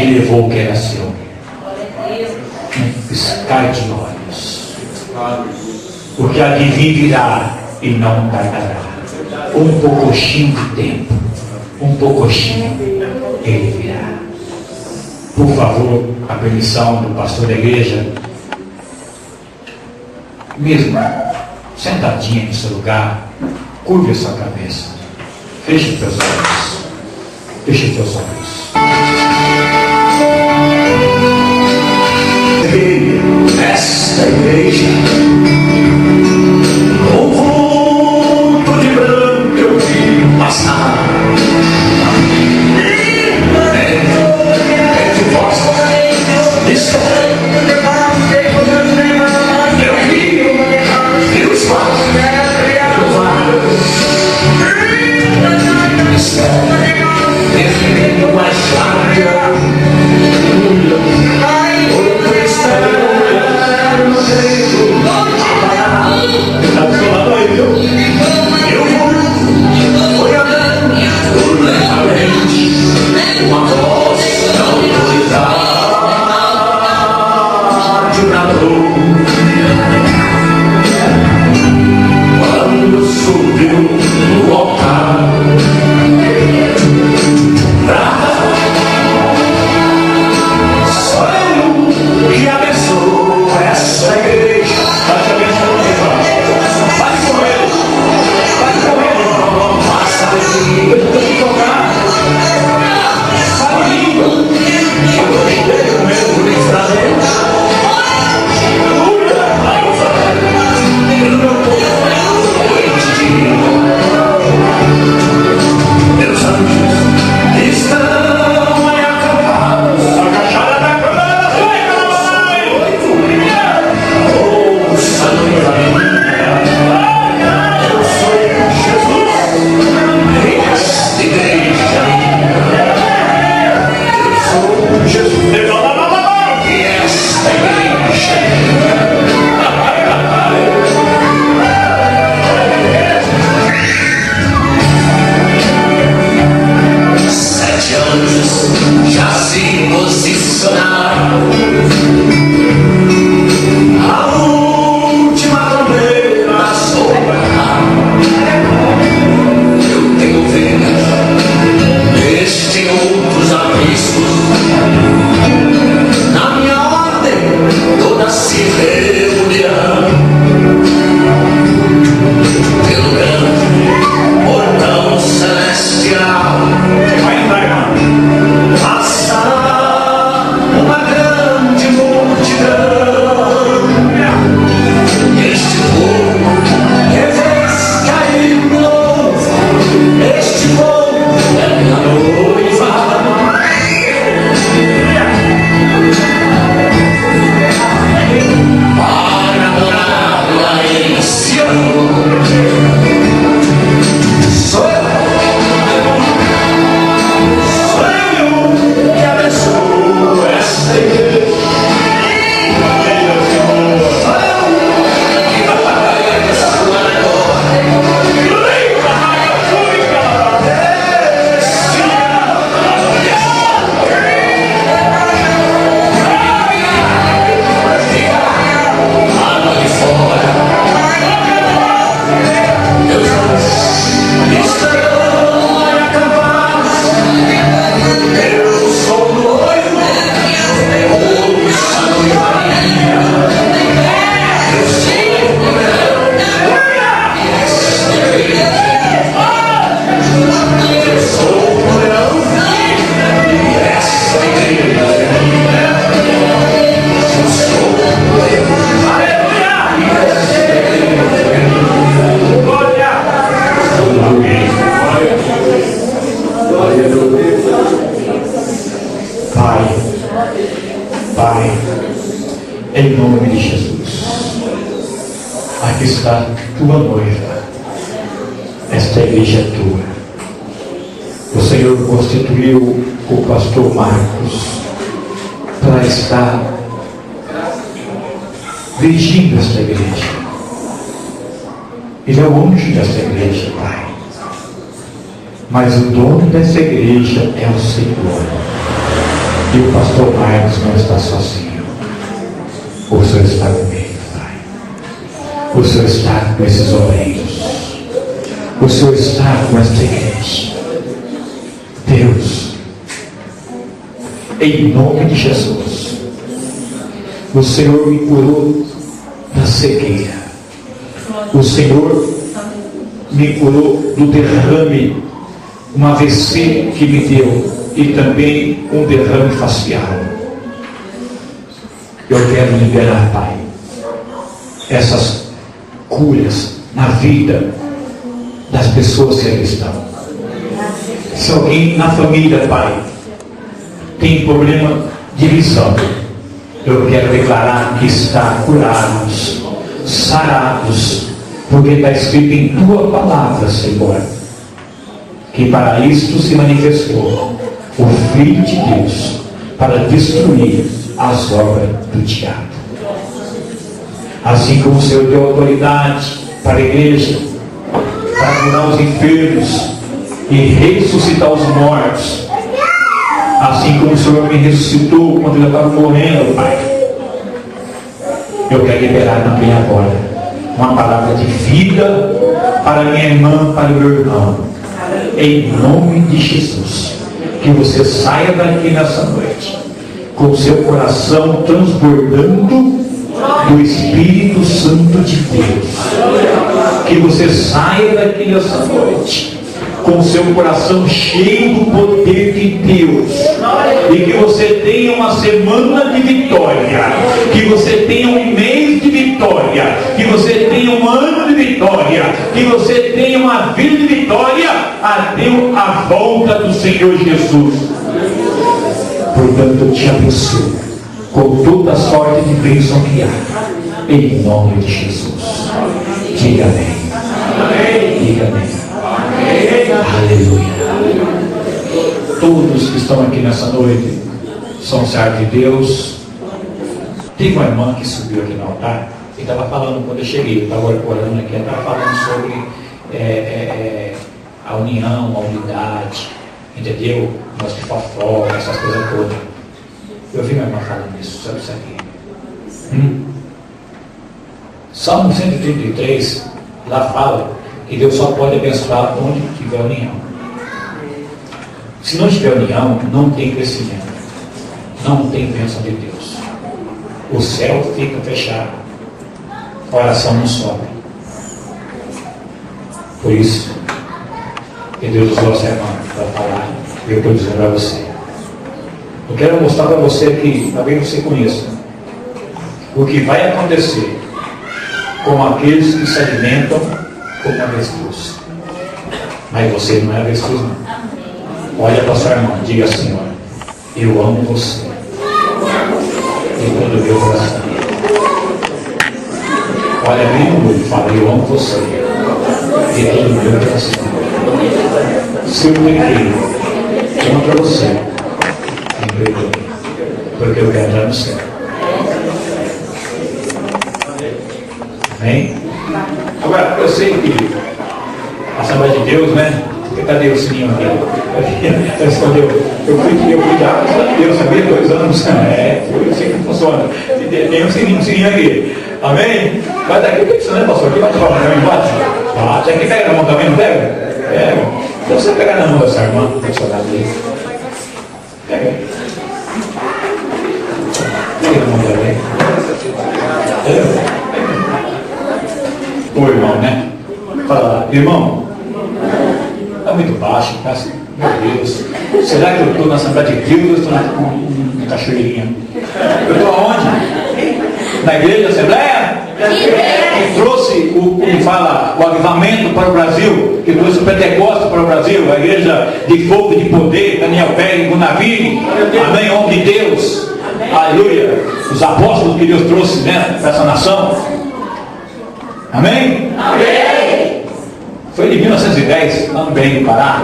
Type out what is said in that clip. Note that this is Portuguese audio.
e levou o que era seu. Um piscar de olhos. Porque a de vir virá e não tardará. Um pouquinho de tempo. Um pouquinho ele virá. Por favor, a permissão do pastor da igreja, mesmo sentadinha no seu lugar, curve a sua cabeça, feche os teus olhos, feche os teus olhos. Esta igreja, o vulto de branco eu vi passar. Em nome de Jesus, aqui está tua noiva, esta igreja é tua. O Senhor constituiu o pastor Marcos para estar dirigindo esta igreja. Ele é o anjo desta igreja, Pai. Mas o dono dessa igreja é o Senhor. E o pastor Marcos não está sozinho. O Senhor está comigo, Pai. O Senhor está com esses obreiros. O Senhor está com esta igreja. Deus, em nome de Jesus, o Senhor me curou da cegueira. O Senhor me curou do derrame, um AVC que me deu, e também um derrame facial. Eu quero liberar, Pai, essas curas na vida das pessoas que aqui estão. Se alguém na família, Pai, tem problema de visão, eu quero declarar que está curados, sarados, porque está escrito em tua palavra, Senhor, que para isto se manifestou o Filho de Deus, para destruir as obras do diabo. Assim como o Senhor deu autoridade para a igreja, para curar os enfermos e ressuscitar os mortos, assim como o Senhor me ressuscitou quando eu estava morrendo, Pai, eu quero liberar também agora uma palavra de vida para minha irmã, para o meu irmão, em nome de Jesus. Que você saia daqui nessa noite com o seu coração transbordando do Espírito Santo de Deus. Que você saia daqui nessa noite com o seu coração cheio do poder de Deus, e que você tenha uma semana de vitória, que você tenha um mês de vitória, que você tenha um ano de vitória, que você tenha uma vida de vitória até a volta do Senhor Jesus. Portanto, eu te abençoo com toda a sorte de bênção que há, em nome de Jesus. Diga amém. Diga amém. Aleluia. Todos que estão aqui nessa noite são servos de Deus. Tem uma irmã que subiu aqui no altar e estava falando, quando eu cheguei, eu estava orando aqui, ela estava falando sobre a união, a unidade, entendeu? Nós que fofoca, essas coisas todas. Eu vi minha irmã falando isso, sabe isso aqui? Salmo 133, lá fala que Deus só pode abençoar onde tiver união. Se não tiver união, não tem crescimento, não tem bênção de Deus. O céu fica fechado, a oração não sobe. Por isso que Deus usou essa irmã para falar, e eu estou dizendo para você. Eu quero mostrar para você que talvez você conheça o que vai acontecer com aqueles que se alimentam como avestruz. Mas você não é avestruz, não. Olha para sua irmã, diga assim: olha, eu amo você de todo o meu coração. Olha bem no olho, fala: eu amo você de todo o meu coração. Se eu pequei contra você, me perdoe, porque eu quero entrar no céu. Amém? Agora, eu sei que a Assembleia de Deus, né? Cadê o sininho aqui? Respondeu. Eu fui dar a Deus, sabia? 2 anos. Eu sei que funciona. Tem um sininho aqui. Amém? Vai daqui, o que você, né, pastor? Aqui vai falar também embaixo? Bate. Aqui pega na mão também, não pega? Pega. Então você pegar na mão dessa irmã, personal ali. Pega. Pega na mão dela. O irmão, né? Fala, irmão, está muito baixo, tá assim, meu Deus, será que eu estou na Assembleia de Deus ou estou na cachoeirinha? Eu estou aonde? Na igreja da Assembleia? Que trouxe o avivamento para o Brasil, que trouxe o Pentecostes para o Brasil, a igreja de fogo e de poder, Daniel Pérez, Gunaviri, amém, homem de Deus, aleluia, os apóstolos que Deus trouxe, né, para essa nação. Amém? Amém! Foi em 1910, lá no Belém do Pará.